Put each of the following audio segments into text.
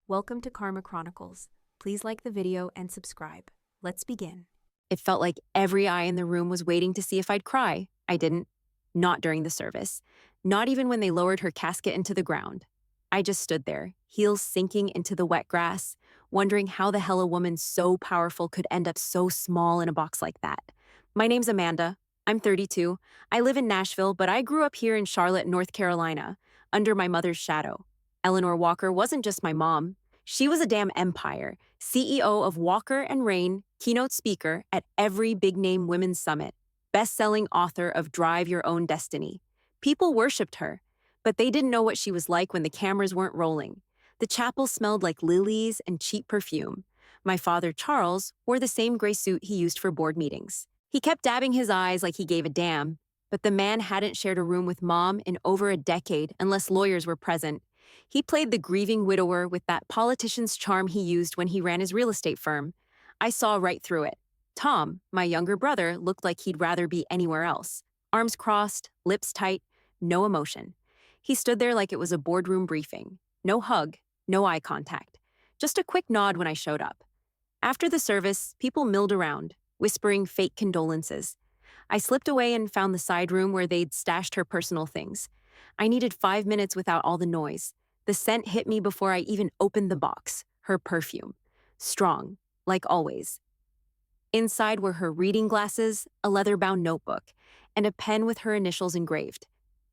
Welcome to Karma Chronicles. Please like the video and subscribe. Let's begin. It felt like every eye in the room was waiting to see if I'd cry. I didn't. Not during the service. Not even when they lowered her casket into the ground. I just stood there, heels sinking into the wet grass, wondering how the hell a woman so powerful could end up so small in a box like that. My name's Amanda. I'm 32. I live in Nashville, but I grew up here in Charlotte, North Carolina, under my mother's shadow. Eleanor Walker wasn't just my mom. She was a damn empire, CEO of Walker and Rain, keynote speaker at every big-name women's summit, best-selling author of Drive Your Own Destiny. People worshipped her, but they didn't know what she was like when the cameras weren't rolling. The chapel smelled like lilies and cheap perfume. My father, Charles, wore the same gray suit he used for board meetings. He kept dabbing his eyes like he gave a damn, but the man hadn't shared a room with Mom in over a decade unless lawyers were present. He played the grieving widower with that politician's charm he used when he ran his real estate firm. I saw right through it. Tom, my younger brother, looked like he'd rather be anywhere else. Arms crossed, lips tight, no emotion. He stood there like it was a boardroom briefing. No hug, no eye contact. Just a quick nod when I showed up. After the service, people milled around, whispering fake condolences. I slipped away and found the side room where they'd stashed her personal things. I needed 5 minutes without all the noise. The scent hit me before I even opened the box, her perfume. Strong, like always. Inside were her reading glasses, a leather-bound notebook, and a pen with her initials engraved.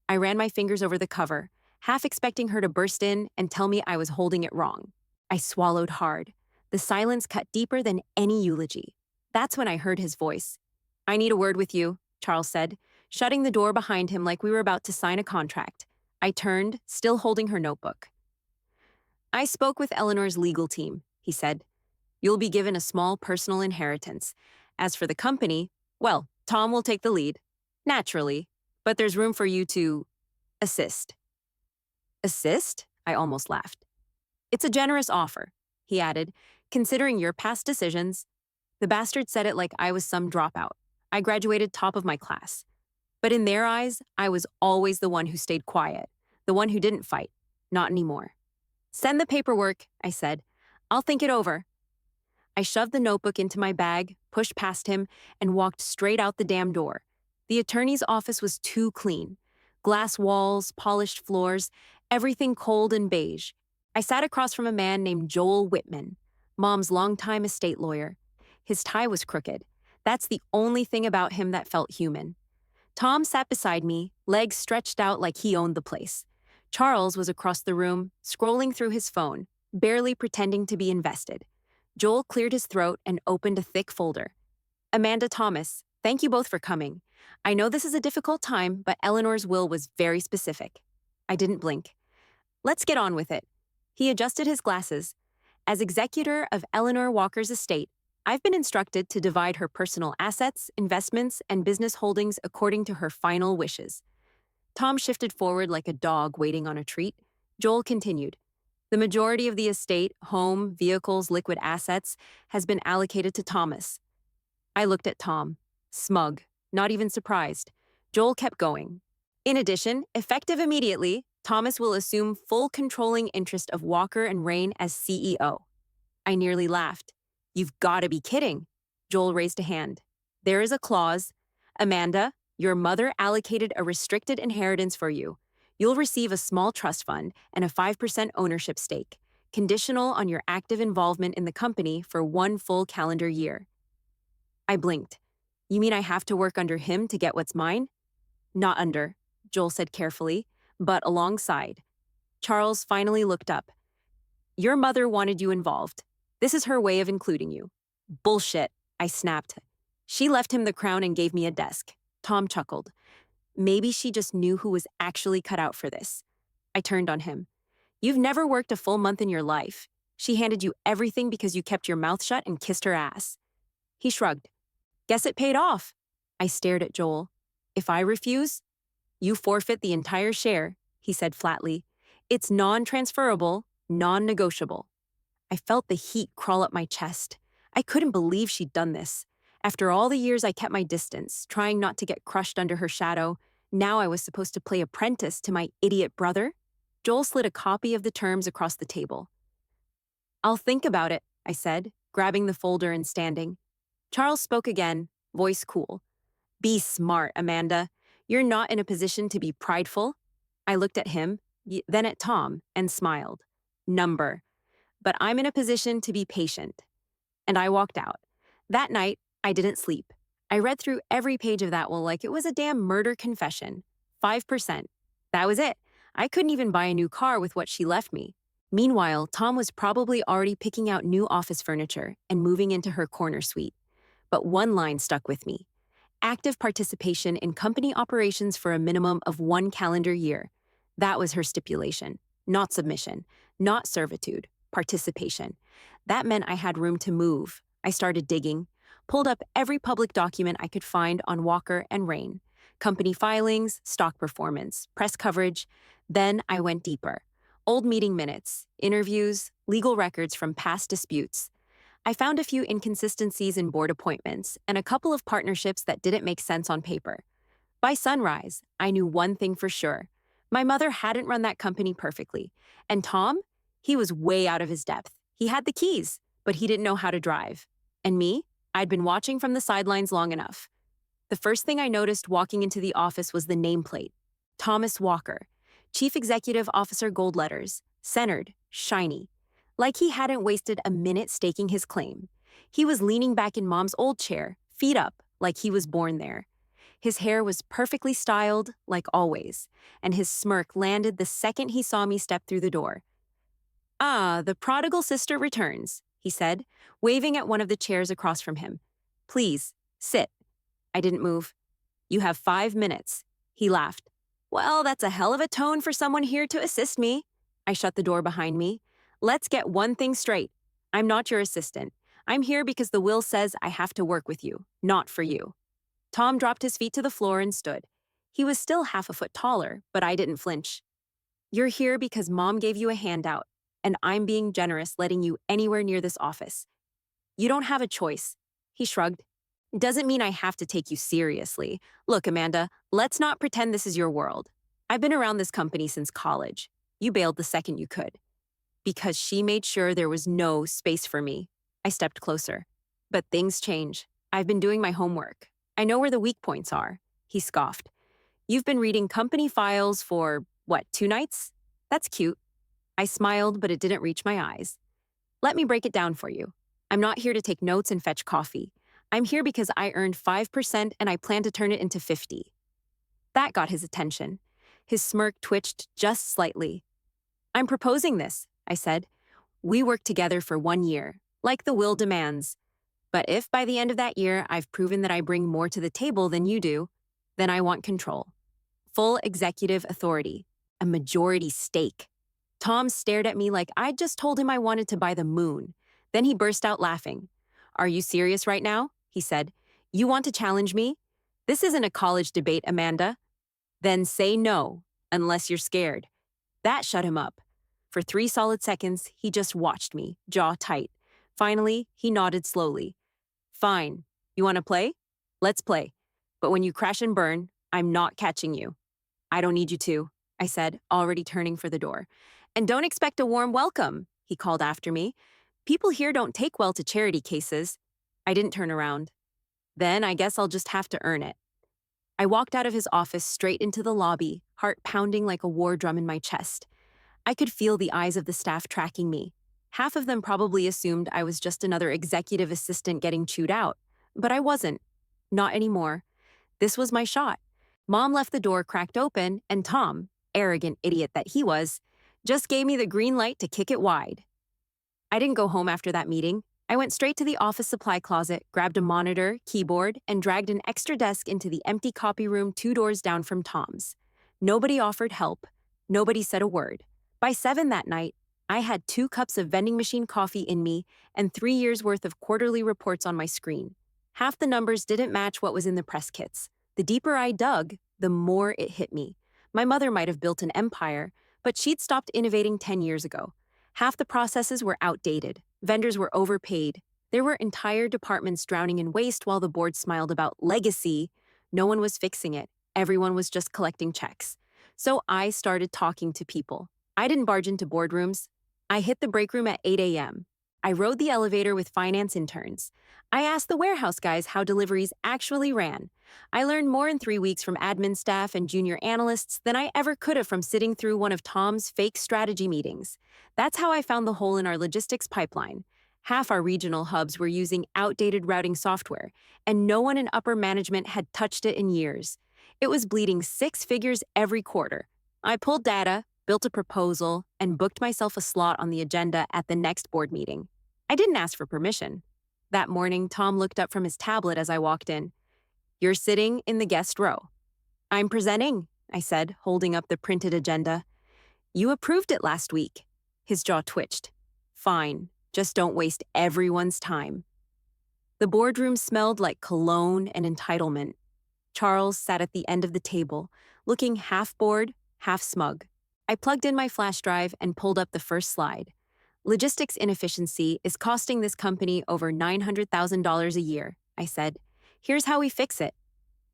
I ran my fingers over the cover, half expecting her to burst in and tell me I was holding it wrong. I swallowed hard. The silence cut deeper than any eulogy. That's when I heard his voice. "I need a word with you," Charles said, shutting the door behind him like we were about to sign a contract. I turned, still holding her notebook. "I spoke with Eleanor's legal team," he said. "You'll be given a small personal inheritance. As for the company, well, Tom will take the lead. Naturally. But there's room for you to assist." "Assist?" I almost laughed. "It's a generous offer," he added, "considering your past decisions." The bastard said it like I was some dropout. I graduated top of my class. But in their eyes, I was always the one who stayed quiet, the one who didn't fight. Not anymore. "Send the paperwork," I said. "I'll think it over." I shoved the notebook into my bag, pushed past him, and walked straight out the damn door. The attorney's office was too clean. Glass walls, polished floors, everything cold and beige. I sat across from a man named Joel Whitman, Mom's longtime estate lawyer. His tie was crooked. That's the only thing about him that felt human. Tom sat beside me, legs stretched out like he owned the place. Charles was across the room, scrolling through his phone, barely pretending to be invested. Joel cleared his throat and opened a thick folder. "Amanda Thomas, thank you both for coming. I know this is a difficult time, but Eleanor's will was very specific." I didn't blink. "Let's get on with it." He adjusted his glasses. "As executor of Eleanor Walker's estate, I've been instructed to divide her personal assets, investments, and business holdings according to her final wishes." Tom shifted forward like a dog waiting on a treat. Joel continued. "The majority of the estate, home, vehicles, liquid assets, has been allocated to Thomas." I looked at Tom, smug, not even surprised. Joel kept going. "In addition, effective immediately, Thomas will assume full controlling interest of Walker and Rain as CEO." I nearly laughed. "You've got to be kidding." Joel raised a hand. "There is a clause. Amanda, your mother allocated a restricted inheritance for you. You'll receive a small trust fund and a 5% ownership stake, conditional on your active involvement in the company for 1 full calendar year." I blinked. "You mean I have to work under him to get what's mine?" "Not under," Joel said carefully, "but alongside." Charles finally looked up. "Your mother wanted you involved. This is her way of including you." "Bullshit," I snapped. "She left him the crown and gave me a desk." Tom chuckled. "Maybe she just knew who was actually cut out for this." I turned on him. "You've never worked a full month in your life. She handed you everything because you kept your mouth shut and kissed her ass." He shrugged. "Guess it paid off." I stared at Joel. "If I refuse?" "You forfeit the entire share," he said flatly. "It's non-transferable, non-negotiable." I felt the heat crawl up my chest. I couldn't believe she'd done this. After all the years I kept my distance, trying not to get crushed under her shadow, now I was supposed to play apprentice to my idiot brother? Joel slid a copy of the terms across the table. I'll think about it, I said, grabbing the folder and standing. Charles spoke again, voice cool. Be smart, Amanda. You're not in a position to be prideful. I looked at him, then at Tom, and smiled. Number. But I'm in a position to be patient. And I walked out. That night, I didn't sleep. I read through every page of that will like it was a damn murder confession. 5%. That was it. I couldn't even buy a new car with what she left me. Meanwhile, Tom was probably already picking out new office furniture and moving into her corner suite. But one line stuck with me. Active participation in company operations for a minimum of 1 calendar year. That was her stipulation. Not submission, not servitude, participation. That meant I had room to move. I started digging, pulled up every public document I could find on Walker and Rain. Company filings, stock performance, press coverage. Then I went deeper. Old meeting minutes, interviews, legal records from past disputes. I found a few inconsistencies in board appointments and a couple of partnerships that didn't make sense on paper. By sunrise, I knew one thing for sure. My mother hadn't run that company perfectly. And Tom? He was way out of his depth. He had the keys, but he didn't know how to drive. And me? I'd been watching from the sidelines long enough. The first thing I noticed walking into the office was the nameplate. Thomas Walker, Chief Executive Officer, gold letters, centered, shiny. Like he hadn't wasted a minute staking his claim. He was leaning back in Mom's old chair, feet up, like he was born there. His hair was perfectly styled, like always, and his smirk landed the second he saw me step through the door. Ah, the prodigal sister returns, he said, waving at one of the chairs across from him. Please, sit. I didn't move. You have 5 minutes. He laughed. Well, that's a hell of a tone for someone here to assist me. I shut the door behind me. Let's get one thing straight. I'm not your assistant. I'm here because the will says I have to work with you, not for you. Tom dropped his feet to the floor and stood. He was still half a foot taller, but I didn't flinch. You're here because Mom gave you a handout, and I'm being generous letting you anywhere near this office. You don't have a choice. He shrugged. Doesn't mean I have to take you seriously. Look, Amanda, let's not pretend this is your world. I've been around this company since college. You bailed the second you could. Because she made sure there was no space for me. I stepped closer. But things change. I've been doing my homework. I know where the weak points are. He scoffed. You've been reading company files for, 2 nights? That's cute. I smiled, but it didn't reach my eyes. Let me break it down for you. I'm not here to take notes and fetch coffee. I'm here because I earned 5% and I plan to turn it into 50. That got his attention. His smirk twitched just slightly. I'm proposing this, I said. We work together for 1 year, like the will demands. But if by the end of that year I've proven that I bring more to the table than you do, then I want control. Full executive authority. A majority stake. Tom stared at me like I'd just told him I wanted to buy the moon. Then he burst out laughing. Are you serious right now? He said. You want to challenge me? This isn't a college debate, Amanda. Then say no, unless you're scared. That shut him up. For 3 solid seconds, he just watched me, jaw tight. Finally, he nodded slowly. Fine. You want to play? Let's play. But when you crash and burn, I'm not catching you. I don't need you to, I said, already turning for the door. And don't expect a warm welcome, he called after me. People here don't take well to charity cases. I didn't turn around. Then I guess I'll just have to earn it. I walked out of his office straight into the lobby, heart pounding like a war drum in my chest. I could feel the eyes of the staff tracking me. Half of them probably assumed I was just another executive assistant getting chewed out. But I wasn't. Not anymore. This was my shot. Mom left the door cracked open, and Tom, arrogant idiot that he was, just gave me the green light to kick it wide. I didn't go home after that meeting. I went straight to the office supply closet, grabbed a monitor, keyboard, and dragged an extra desk into the empty copy room 2 doors down from Tom's. Nobody offered help. Nobody said a word. By 7 that night, I had 2 cups of vending machine coffee in me and 3 years' worth of quarterly reports on my screen. Half the numbers didn't match what was in the press kits. The deeper I dug, the more it hit me. My mother might have built an empire, but she'd stopped innovating 10 years ago. Half the processes were outdated. Vendors were overpaid. There were entire departments drowning in waste while the board smiled about legacy. No one was fixing it. Everyone was just collecting checks. So I started talking to people. I didn't barge into boardrooms. I hit the break room at 8 a.m. I rode the elevator with finance interns. I asked the warehouse guys how deliveries actually ran. I learned more in 3 weeks from admin staff and junior analysts than I ever could have from sitting through one of Tom's fake strategy meetings. That's how I found the hole in our logistics pipeline. Half our regional hubs were using outdated routing software, and no one in upper management had touched it in years. It was bleeding 6 figures every quarter. I pulled data, built a proposal, and booked myself a slot on the agenda at the next board meeting. I didn't ask for permission. That morning, Tom looked up from his tablet as I walked in. "You're sitting in the guest row." "I'm presenting," I said, holding up the printed agenda. "You approved it last week." His jaw twitched. "Fine, just don't waste everyone's time." The boardroom smelled like cologne and entitlement. Charles sat at the end of the table, looking half bored, half smug. I plugged in my flash drive and pulled up the first slide. "Logistics inefficiency is costing this company over $900,000 a year," I said. "Here's how we fix it."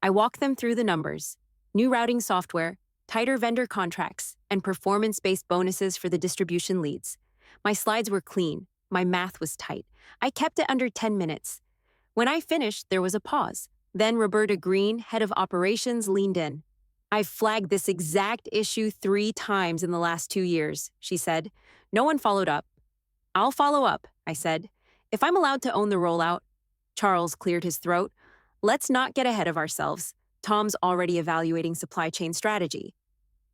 I walked them through the numbers: new routing software, tighter vendor contracts, and performance-based bonuses for the distribution leads. My slides were clean. My math was tight. I kept it under 10 minutes. When I finished, there was a pause. Then Roberta Green, head of operations, leaned in. "I've flagged this exact issue 3 times in the last 2 years," she said. "No one followed up." "I'll follow up," I said. "If I'm allowed to own the rollout." Charles cleared his throat. "Let's not get ahead of ourselves. Tom's already evaluating supply chain strategy."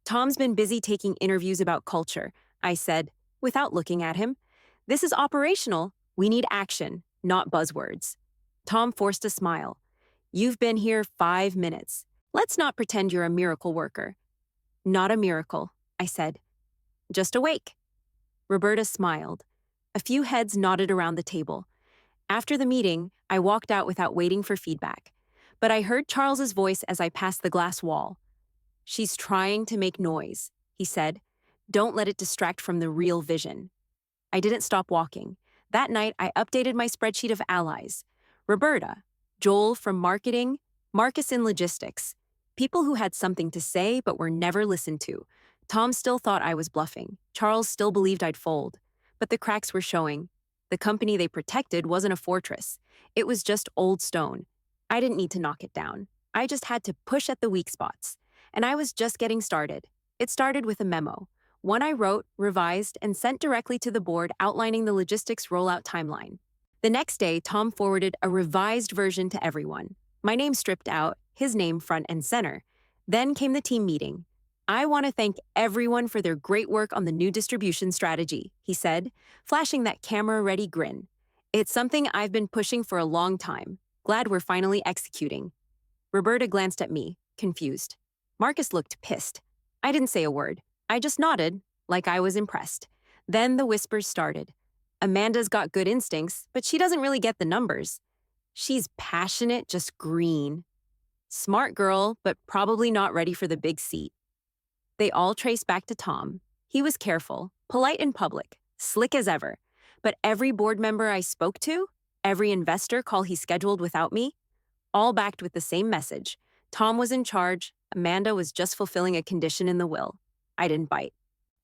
"Tom's been busy taking interviews about culture," I said, without looking at him. "This is operational. We need action, not buzzwords." Tom forced a smile. "You've been here 5 minutes. Let's not pretend you're a miracle worker." "Not a miracle," I said. "Just awake." Roberta smiled. A few heads nodded around the table. After the meeting, I walked out without waiting for feedback. But I heard Charles's voice as I passed the glass wall. "She's trying to make noise," he said. "Don't let it distract from the real vision." I didn't stop walking. That night, I updated my spreadsheet of allies. Roberta, Joel from marketing, Marcus in logistics. People who had something to say but were never listened to. Tom still thought I was bluffing. Charles still believed I'd fold. But the cracks were showing. The company they protected wasn't a fortress. It was just old stone. I didn't need to knock it down. I just had to push at the weak spots. And I was just getting started. It started with a memo. One I wrote, revised, and sent directly to the board outlining the logistics rollout timeline. The next day, Tom forwarded a revised version to everyone. My name stripped out, his name front and center. Then came the team meeting. "I want to thank everyone for their great work on the new distribution strategy," he said, flashing that camera-ready grin. "It's something I've been pushing for a long time. Glad we're finally executing." Roberta glanced at me, confused. Marcus looked pissed. I didn't say a word. I just nodded, like I was impressed. Then the whispers started. "Amanda's got good instincts, but she doesn't really get the numbers. She's passionate, just green. Smart girl, but probably not ready for the big seat." They all traced back to Tom. He was careful, polite in public, slick as ever. But every board member I spoke to, every investor call he scheduled without me, all backed with the same message. Tom was in charge. Amanda was just fulfilling a condition in the will. I didn't bite.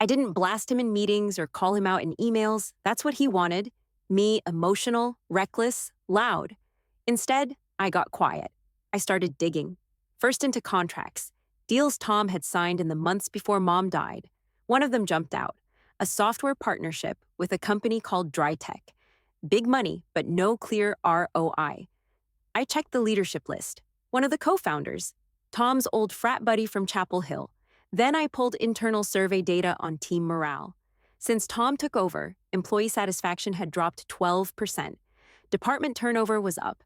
I didn't blast him in meetings or call him out in emails. That's what he wanted. Me, emotional, reckless, loud. Instead, I got quiet. I started digging. First into contracts. Deals Tom had signed in the months before Mom died. One of them jumped out. A software partnership with a company called DryTech. Big money, but no clear ROI. I checked the leadership list. One of the co-founders. Tom's old frat buddy from Chapel Hill. Then I pulled internal survey data on team morale. Since Tom took over, employee satisfaction had dropped 12%. Department turnover was up.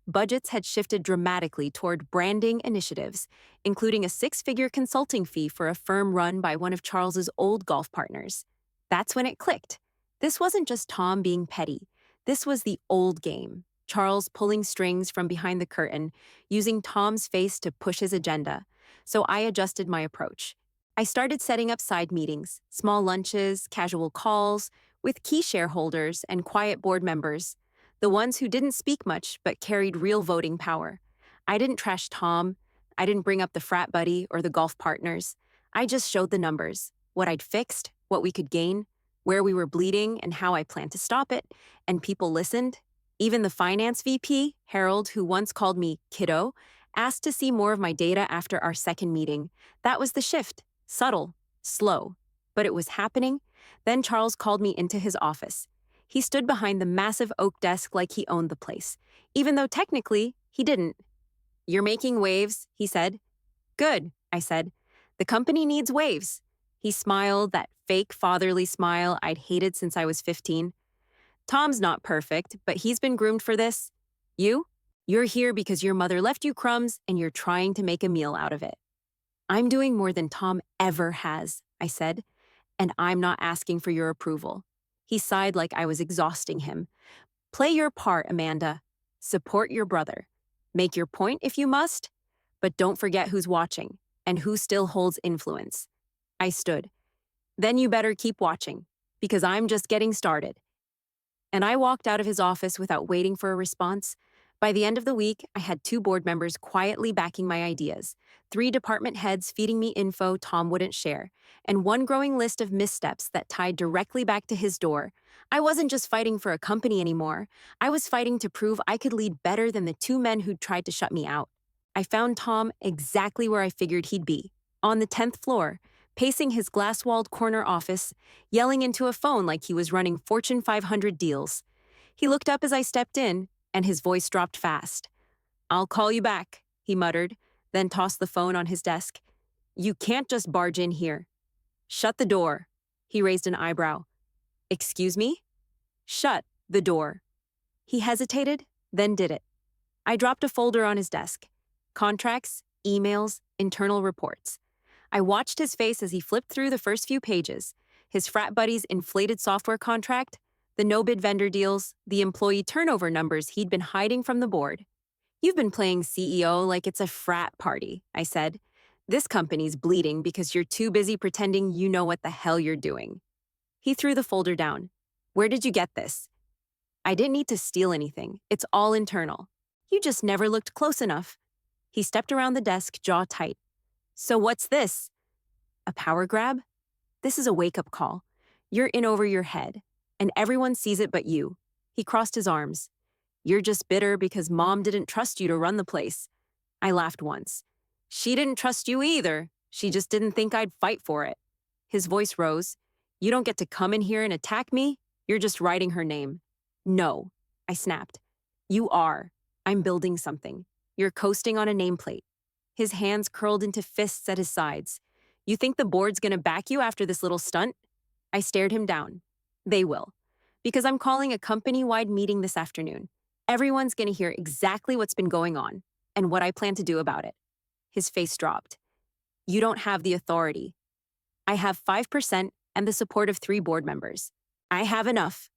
Budgets had shifted dramatically toward branding initiatives, including a 6-figure consulting fee for a firm run by one of Charles's old golf partners. That's when it clicked. This wasn't just Tom being petty. This was the old game. Charles pulling strings from behind the curtain, using Tom's face to push his agenda. So I adjusted my approach. I started setting up side meetings, small lunches, casual calls, with key shareholders and quiet board members. The ones who didn't speak much but carried real voting power. I didn't trash Tom. I didn't bring up the frat buddy or the golf partners. I just showed the numbers, what I'd fixed, what we could gain. where we were bleeding and how I planned to stop it, and people listened. Even the finance VP, Harold, who once called me kiddo, asked to see more of my data after our second meeting. That was the shift. Subtle, slow, but it was happening. Then Charles called me into his office. He stood behind the massive oak desk like he owned the place, even though technically he didn't. "You're making waves," he said. "Good," I said. "The company needs waves." He smiled, that fake fatherly smile I'd hated since I was 15. "Tom's not perfect, but he's been groomed for this. You? You're here because your mother left you crumbs and you're trying to make a meal out of it." "I'm doing more than Tom ever has," I said, "and I'm not asking for your approval." He sighed like I was exhausting him. "Play your part, Amanda. Support your brother. Make your point if you must, but don't forget who's watching and who still holds influence." I stood. "Then you better keep watching, because I'm just getting started." And I walked out of his office without waiting for a response. By the end of the week, I had 2 board members quietly backing my ideas, 3 department heads feeding me info Tom wouldn't share, and one growing list of missteps that tied directly back to his door. I wasn't just fighting for a company anymore. I was fighting to prove I could lead better than the 2 men who'd tried to shut me out. I found Tom exactly where I figured he'd be, on the 10th floor, pacing his glass-walled corner office, yelling into a phone like he was running Fortune 500 deals. He looked up as I stepped in, and his voice dropped fast. "I'll call you back," he muttered, then tossed the phone on his desk. "You can't just barge in here." "Shut the door." He raised an eyebrow. "Excuse me?" "Shut the door." He hesitated, then did it. I dropped a folder on his desk. Contracts, emails, internal reports. I watched his face as he flipped through the first few pages. His frat buddy's inflated software contract, the no-bid vendor deals, the employee turnover numbers he'd been hiding from the board. "You've been playing CEO like it's a frat party," I said. "This company's bleeding because you're too busy pretending you know what the hell you're doing." He threw the folder down. "Where did you get this?" "I didn't need to steal anything. It's all internal. You just never looked close enough." He stepped around the desk, jaw tight. "So what's this? A power grab? This is a wake-up call. You're in over your head, and everyone sees it but you." He crossed his arms. "You're just bitter because Mom didn't trust you to run the place." I laughed once. "She didn't trust you either. She just didn't think I'd fight for it." His voice rose. "You don't get to come in here and attack me. You're just writing her name." "No," I snapped. "You are. I'm building something. You're coasting on a nameplate." His hands curled into fists at his sides. "You think the board's gonna back you after this little stunt?" I stared him down. "They will. Because I'm calling a company-wide meeting this afternoon. Everyone's gonna hear exactly what's been going on and what I plan to do about it." His face dropped. "You don't have the authority." "I have 5% and the support of 3 board members. I have enough."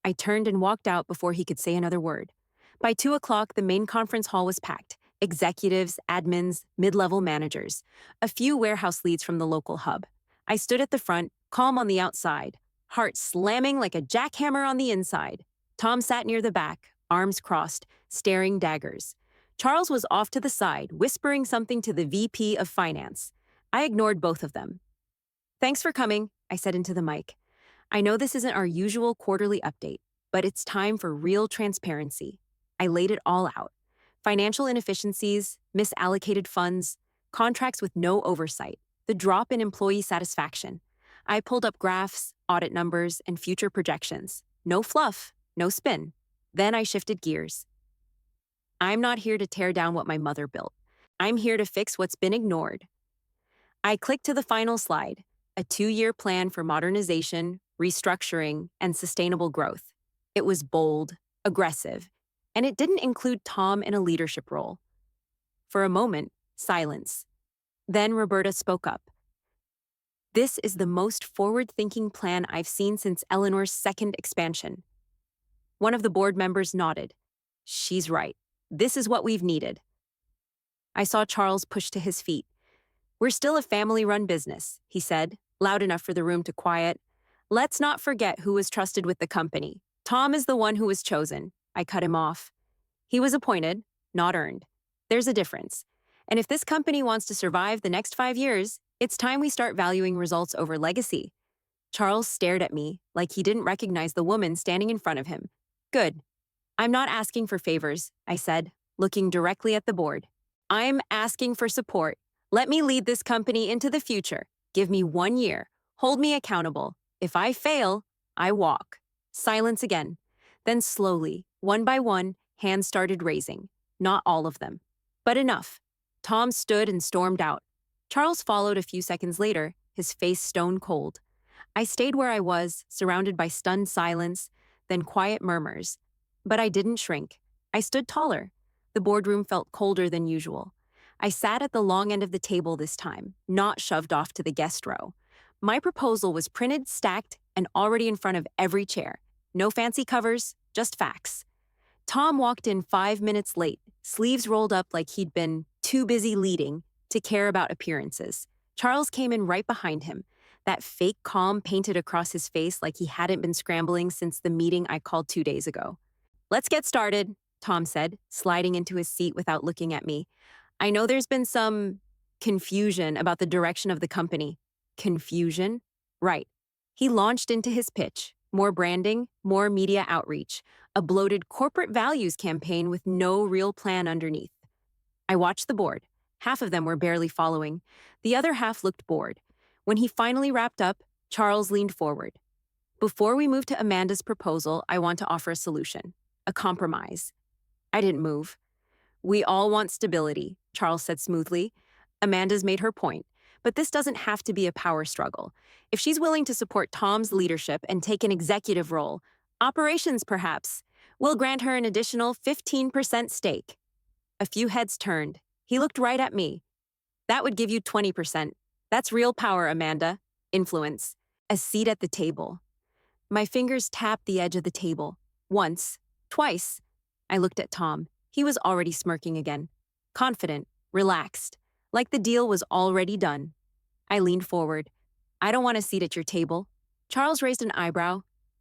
I turned and walked out before he could say another word. By 2 o'clock, the main conference hall was packed. Executives, admins, mid-level managers, a few warehouse leads from the local hub. I stood at the front, calm on the outside, heart slamming like a jackhammer on the inside. Tom sat near the back, arms crossed, staring daggers. Charles was off to the side, whispering something to the VP of Finance. I ignored both of them. "Thanks for coming," I said into the mic. "I know this isn't our usual quarterly update, but it's time for real transparency." I laid it all out. Financial inefficiencies, misallocated funds, contracts with no oversight, the drop in employee satisfaction. I pulled up graphs, audit numbers, and future projections. No fluff, no spin. Then I shifted gears. I'm not here to tear down what my mother built. I'm here to fix what's been ignored. I clicked to the final slide, a 2-year plan for modernization, restructuring, and sustainable growth. It was bold, aggressive, and it didn't include Tom in a leadership role. For a moment, silence. Then Roberta spoke up. "This is the most forward-thinking plan I've seen since Eleanor's second expansion." One of the board members nodded. "She's right. This is what we've needed." I saw Charles push to his feet. "We're still a family-run business," he said, loud enough for the room to quiet. "Let's not forget who was trusted with the company. Tom is the one who was chosen." I cut him off. "He was appointed, not earned. There's a difference. And if this company wants to survive the next 5 years, it's time we start valuing results over legacy." Charles stared at me like he didn't recognize the woman standing in front of him. Good. I'm not asking for favors, I said, looking directly at the board. I'm asking for support. Let me lead this company into the future. Give me 1 year. Hold me accountable. If I fail, I walk. Silence again. Then slowly, one by one, hands started raising. Not all of them. But enough. Tom stood and stormed out. Charles followed a few seconds later, his face stone cold. I stayed where I was, surrounded by stunned silence, then quiet murmurs. But I didn't shrink. I stood taller. The boardroom felt colder than usual. I sat at the long end of the table this time, not shoved off to the guest row. My proposal was printed, stacked, and already in front of every chair. No fancy covers, just facts. Tom walked in 5 minutes late, sleeves rolled up like he'd been too busy leading to care about appearances. Charles came in right behind him, that fake calm painted across his face like he hadn't been scrambling since the meeting I called 2 days ago. Let's get started, Tom said, sliding into his seat without looking at me. I know there's been some confusion about the direction of the company. Confusion? Right. He launched into his pitch. More branding, more media outreach, a bloated corporate values campaign with no real plan underneath. I watched the board. Half of them were barely following. The other half looked bored. When he finally wrapped up, Charles leaned forward. Before we move to Amanda's proposal, I want to offer a solution, a compromise. I didn't move. We all want stability, Charles said smoothly. Amanda's made her point, but this doesn't have to be a power struggle. If she's willing to support Tom's leadership and take an executive role, operations perhaps, we'll grant her an additional 15% stake. A few heads turned. He looked right at me. That would give you 20%. That's real power, Amanda. Influence. A seat at the table. My fingers tapped the edge of the table. Once. Twice. I looked at Tom. He was already smirking again. Confident. Relaxed. Like the deal was already done. I leaned forward. I don't want a seat at your table. Charles raised an eyebrow.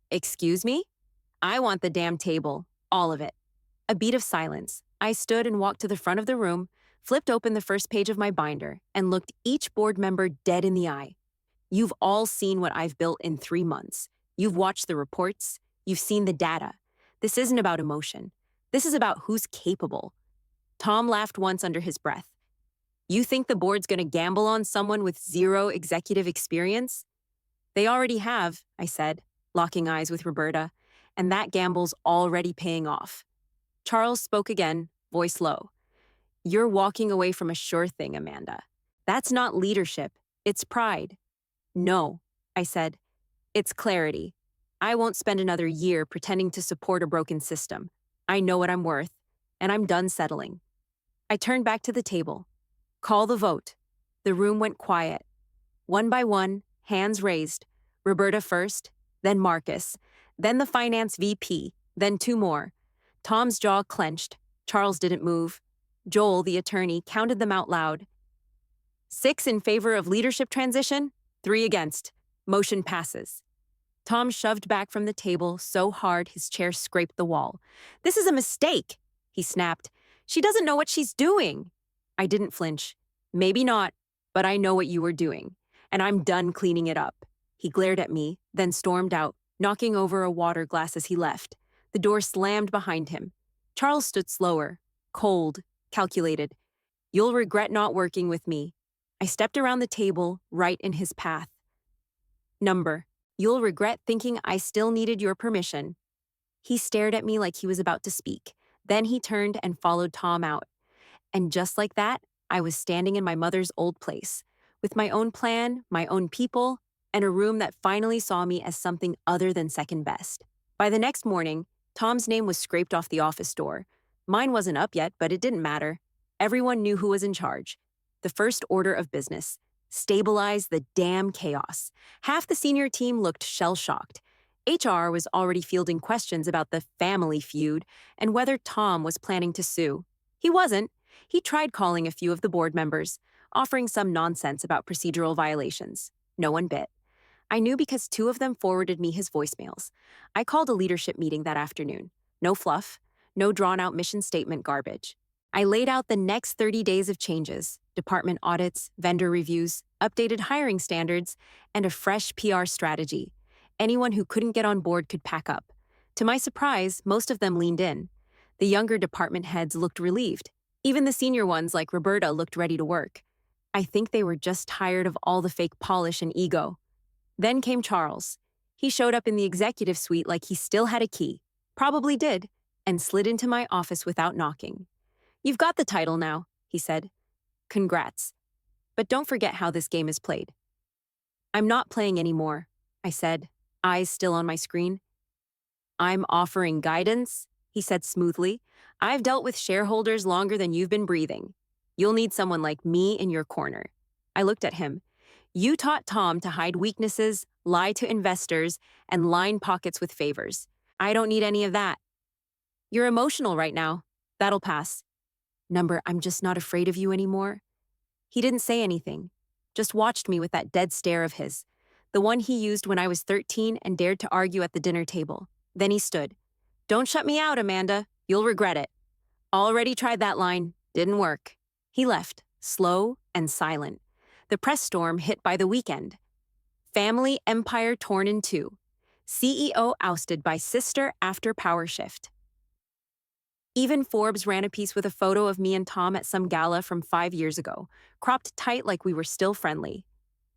Excuse me? I want the damn table. All of it. A beat of silence. I stood and walked to the front of the room, flipped open the first page of my binder, and looked each board member dead in the eye. You've all seen what I've built in 3 months. You've watched the reports. You've seen the data. This isn't about emotion. This is about who's capable. Tom laughed once under his breath. You think the board's going to gamble on someone with 0 executive experience? They already have, I said, locking eyes with Roberta, and that gamble's already paying off. Charles spoke again, voice low. You're walking away from a sure thing, Amanda. That's not leadership. It's pride. No, I said. It's clarity. I won't spend another year pretending to support a broken system. I know what I'm worth, and I'm done settling. I turned back to the table. Call the vote. The room went quiet. One by one, hands raised. Roberta first, then Marcus, then the finance VP, then 2 more. Tom's jaw clenched. Charles didn't move. Joel, the attorney, counted them out loud. 6 in favor of leadership transition, 3 against. Motion passes. Tom shoved back from the table so hard his chair scraped the wall. This is a mistake, he snapped. She doesn't know what she's doing. I didn't flinch. Maybe not, but I know what you were doing, and I'm done cleaning it up. He glared at me, then stormed out, knocking over a water glass as he left. The door slammed behind him. Charles stood slower, cold, calculated. You'll regret not working with me. I stepped around the table, right in his path. Number. You'll regret thinking I still needed your permission. He stared at me like he was about to speak. Then he turned and followed Tom out. And just like that, I was standing in my mother's old place, with my own plan, my own people, and a room that finally saw me as something other than second best. By the next morning, Tom's name was scraped off the office door. Mine wasn't up yet, but it didn't matter. Everyone knew who was in charge. The first order of business. Stabilize the damn chaos. Half the senior team looked shell-shocked. HR was already fielding questions about the family feud and whether Tom was planning to sue. He wasn't. He tried calling a few of the board members, offering some nonsense about procedural violations. No one bit. I knew because 2 of them forwarded me his voicemails. I called a leadership meeting that afternoon. No fluff, no drawn-out mission statement garbage. I laid out the next 30 days of changes, department audits, vendor reviews, updated hiring standards, and a fresh PR strategy. Anyone who couldn't get on board could pack up. To my surprise, most of them leaned in. The younger department heads looked relieved. Even the senior ones, like Roberta, looked ready to work. I think they were just tired of all the fake polish and ego. Then came Charles. He showed up in the executive suite like he still had a key, probably did, and slid into my office without knocking. "You've got the title now," he said. "Congrats. But don't forget how this game is played." "I'm not playing anymore," I said, eyes still on my screen. "I'm offering guidance," he said smoothly. "I've dealt with shareholders longer than you've been breathing. You'll need someone like me in your corner." I looked at him. "You taught Tom to hide weaknesses, lie to investors, and line pockets with favors. I don't need any of that." "You're emotional right now. That'll pass." "Number, I'm just not afraid of you anymore." He didn't say anything, just watched me with that dead stare of his, the one he used when I was 13 and dared to argue at the dinner table. Then he stood. "Don't shut me out, Amanda. You'll regret it." "Already tried that line. Didn't work." He left, slow and silent. The press storm hit by the weekend. Family empire torn in two. CEO ousted by sister after power shift. Even Forbes ran a piece with a photo of me and Tom at some gala from 5 years ago, cropped tight like we were still friendly.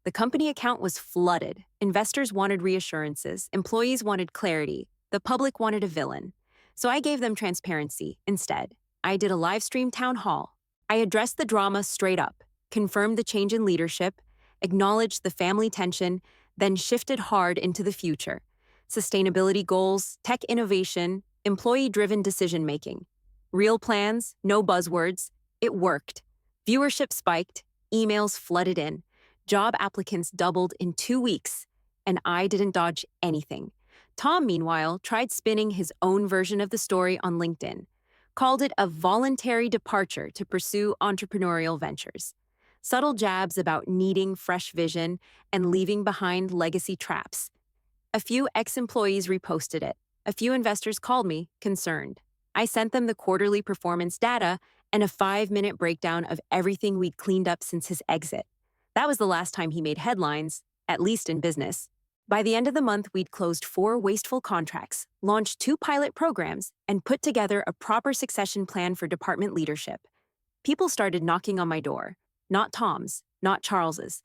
The company account was flooded. Investors wanted reassurances, employees wanted clarity, the public wanted a villain. So I gave them transparency instead. I did a live stream town hall. I addressed the drama straight up, confirmed the change in leadership, acknowledged the family tension, then shifted hard into the future. Sustainability goals, tech innovation, employee-driven decision-making. Real plans, no buzzwords. It worked. Viewership spiked, emails flooded in. Job applicants doubled in 2 weeks, and I didn't dodge anything. Tom, meanwhile, tried spinning his own version of the story on LinkedIn, called it a voluntary departure to pursue entrepreneurial ventures. Subtle jabs about needing fresh vision and leaving behind legacy traps. A few ex-employees reposted it. A few investors called me, concerned. I sent them the quarterly performance data and a 5-minute breakdown of everything we'd cleaned up since his exit. That was the last time he made headlines, at least in business. By the end of the month, we'd closed 4 wasteful contracts, launched 2 pilot programs, and put together a proper succession plan for department leadership. People started knocking on my door. Not Tom's, not Charles's.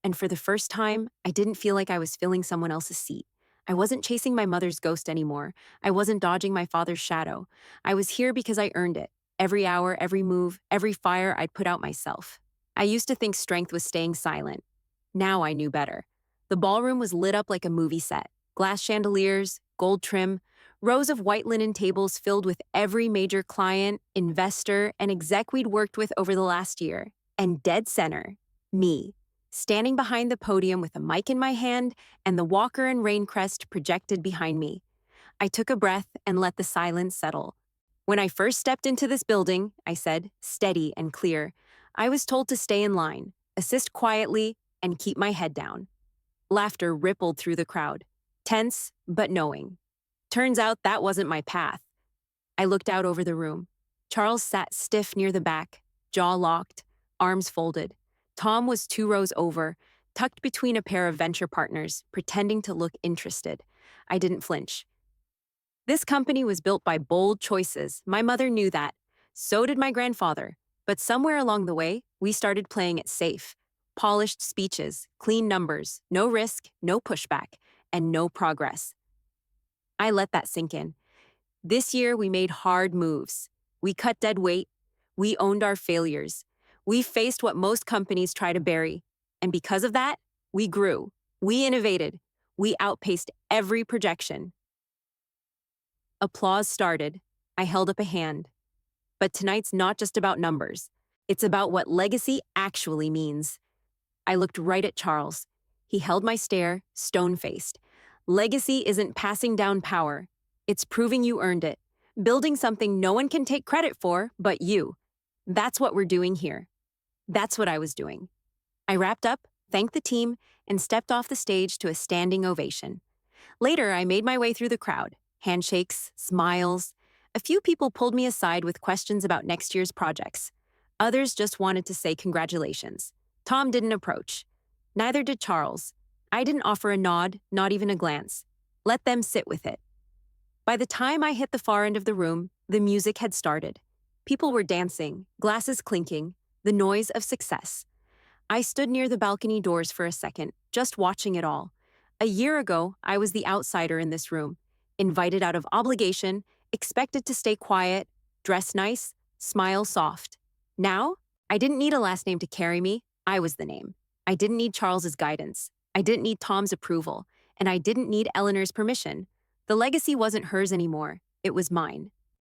And for the first time, I didn't feel like I was filling someone else's seat. I wasn't chasing my mother's ghost anymore. I wasn't dodging my father's shadow. I was here because I earned it. Every hour, every move, every fire I'd put out myself. I used to think strength was staying silent. Now I knew better. The ballroom was lit up like a movie set. Glass chandeliers, gold trim, rows of white linen tables filled with every major client, investor, and exec we'd worked with over the last year. And dead center, me, standing behind the podium with a mic in my hand and the Walker and Rain crest projected behind me. I took a breath and let the silence settle. "When I first stepped into this building," I said, steady and clear, "I was told to stay in line, assist quietly, and keep my head down." Laughter rippled through the crowd, tense but knowing. Turns out that wasn't my path. I looked out over the room. Charles sat stiff near the back, jaw locked, arms folded. Tom was 2 rows over, tucked between a pair of venture partners, pretending to look interested. I didn't flinch. This company was built by bold choices. My mother knew that. So did my grandfather. But somewhere along the way, we started playing it safe. Polished speeches, clean numbers, no risk, no pushback, and no progress. I let that sink in. This year, we made hard moves. We cut dead weight. We owned our failures. We faced what most companies try to bury. And because of that, we grew. We innovated. We outpaced every projection. Applause started. I held up a hand. But tonight's not just about numbers. It's about what legacy actually means. I looked right at Charles. He held my stare, stone-faced. Legacy isn't passing down power. It's proving you earned it. Building something no one can take credit for but you. That's what we're doing here. That's what I was doing. I wrapped up, thanked the team, and stepped off the stage to a standing ovation. Later, I made my way through the crowd. Handshakes, smiles. A few people pulled me aside with questions about next year's projects. Others just wanted to say congratulations. Tom didn't approach. Neither did Charles. I didn't offer a nod, not even a glance. Let them sit with it. By the time I hit the far end of the room, the music had started. People were dancing, glasses clinking, the noise of success. I stood near the balcony doors for a second, just watching it all. A year ago, I was the outsider in this room, invited out of obligation, expected to stay quiet, dress nice, smile soft. Now, I didn't need a last name to carry me. I was the name. I didn't need Charles's guidance. I didn't need Tom's approval. And I didn't need Eleanor's permission. The legacy wasn't hers anymore. It was mine.